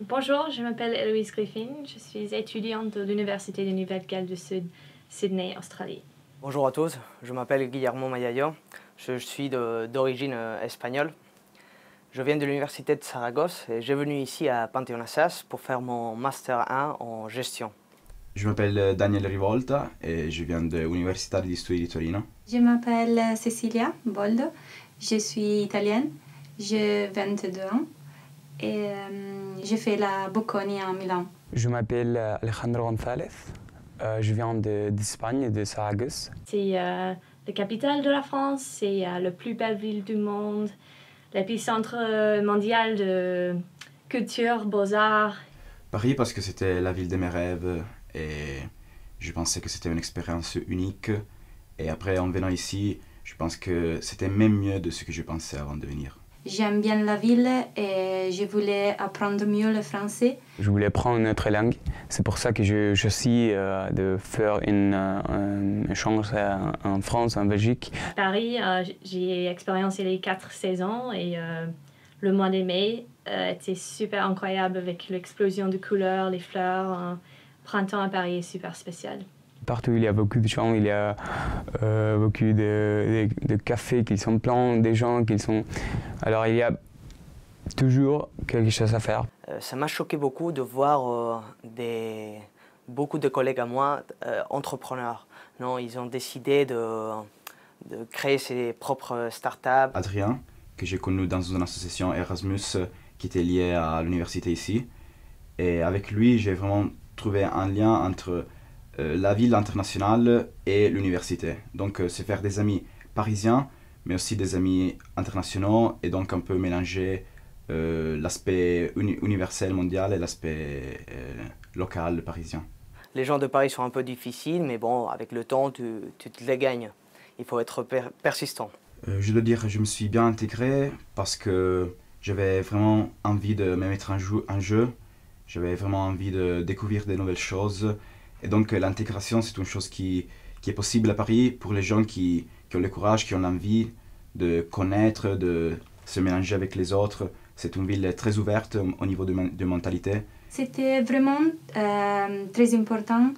Bonjour, je m'appelle Héloïse Griffin, je suis étudiante de l'Université de Nouvelle-Galles du Sud, Sydney, Australie. Bonjour à tous, je m'appelle Guillermo Mayayo, je suis d'origine espagnole. Je viens de l'Université de Saragosse et j'ai venu ici à Panthéon-Assas pour faire mon Master 1 en gestion. Je m'appelle Daniel Rivolta et je viens de l'Université di Studi di Torino. Je m'appelle Cecilia Boldo, je suis italienne, j'ai 22 ans et je fais la Bocconi à Milan. Je m'appelle Alejandro González, je viens d'Espagne, de Saragosse. C'est la capitale de la France, c'est la plus belle ville du monde, l'épicentre mondial de culture, beaux-arts. Paris parce que c'était la ville de mes rêves et je pensais que c'était une expérience unique. Et après, en venant ici, je pense que c'était même mieux de ce que je pensais avant de venir. J'aime bien la ville et je voulais apprendre mieux le français. Je voulais apprendre une autre langue. C'est pour ça que je suis de faire une chance en France, en Belgique. À Paris, j'ai expérimenté les 4 saisons et le mois de mai était super incroyable avec l'explosion de couleurs, les fleurs. Printemps à Paris est super spécial. Partout, il y a beaucoup de gens, il y a beaucoup de cafés qui sont pleins, des gens qui sont... Alors, il y a toujours quelque chose à faire. Ça m'a choqué beaucoup de voir beaucoup de collègues à moi, entrepreneurs. Non, ils ont décidé de créer ses propres startups. Adrien, que j'ai connu dans une association Erasmus qui était liée à l'université ici. Et avec lui, j'ai vraiment trouvé un lien entre la ville internationale et l'université. Donc c'est faire des amis parisiens, mais aussi des amis internationaux, et donc un peu mélanger l'aspect universel mondial et l'aspect local parisien. Les gens de Paris sont un peu difficiles, mais bon, avec le temps, tu te les gagnes. Il faut être persistant. Je dois dire que je me suis bien intégré parce que j'avais vraiment envie de me mettre en jeu. J'avais vraiment envie de découvrir de nouvelles choses. Et donc l'intégration, c'est une chose qui est possible à Paris pour les gens qui ont le courage, qui ont l'envie de connaître, de se mélanger avec les autres. C'est une ville très ouverte au niveau de mentalité. C'était vraiment très important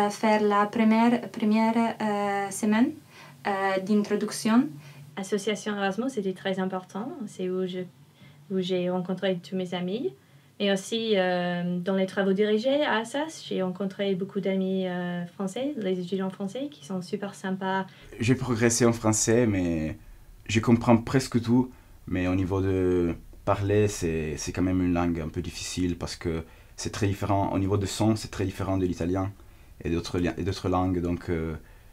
faire la première semaine d'introduction. L'association Erasmus, c'était très important. C'est où j'ai rencontré tous mes amis. Et aussi, dans les travaux dirigés à Assas, j'ai rencontré beaucoup d'amis français, les étudiants français, qui sont super sympas. J'ai progressé en français, mais je comprends presque tout. Mais au niveau de parler, c'est quand même une langue un peu difficile parce que c'est très différent. Au niveau de son, c'est très différent de l'italien et d'autres langues. Donc,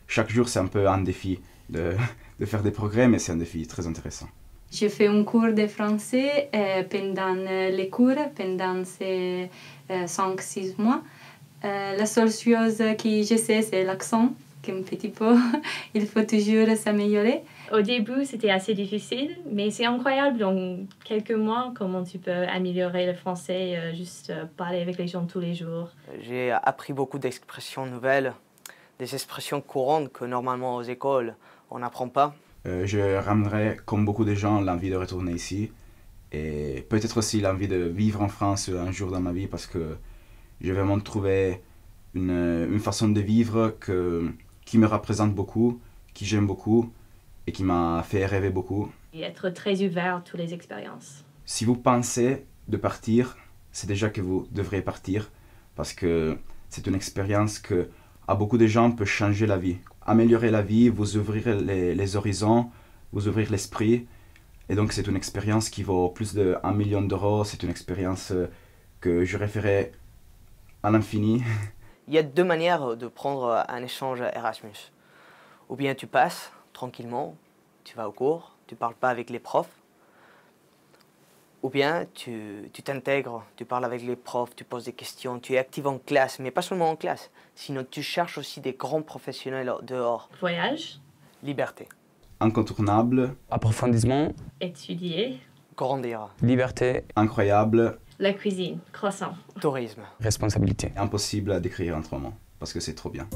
chaque jour, c'est un peu un défi de faire des progrès, mais c'est un défi très intéressant. J'ai fait un cours de français pendant les cours, pendant ces 5-6 mois. La seule chose que je sais, c'est l'accent, qu'un petit peu, il faut toujours s'améliorer. Au début, c'était assez difficile, mais c'est incroyable. Dans quelques mois, comment tu peux améliorer le français, juste parler avec les gens tous les jours. J'ai appris beaucoup d'expressions nouvelles, des expressions courantes que normalement aux écoles, on n'apprend pas. Je ramènerai, comme beaucoup de gens, l'envie de retourner ici et peut-être aussi l'envie de vivre en France un jour dans ma vie parce que j'ai vraiment trouvé une façon de vivre qui me représente beaucoup, qui j'aime beaucoup et qui m'a fait rêver beaucoup. Et être très ouvert à toutes les expériences. Si vous pensez de partir, c'est déjà que vous devrez partir parce que c'est une expérience que à beaucoup de gens peut changer la vie. Améliorer la vie, vous ouvrir les horizons, vous ouvrir l'esprit. Et donc c'est une expérience qui vaut plus de 1 million d'euros. C'est une expérience que je référais à l'infini. Il y a 2 manières de prendre un échange Erasmus. Ou bien tu passes tranquillement, tu vas au cours, tu ne parles pas avec les profs. Ou bien tu t'intègres, tu parles avec les profs, tu poses des questions, tu es actif en classe, mais pas seulement en classe. Sinon tu cherches aussi des grands professionnels dehors. Voyage. Liberté. Incontournable. Approfondissement. Étudier. Grandir. Liberté. Incroyable. La cuisine. Croissant. Tourisme. Responsabilité. Impossible à décrire en 3 mots parce que c'est trop bien.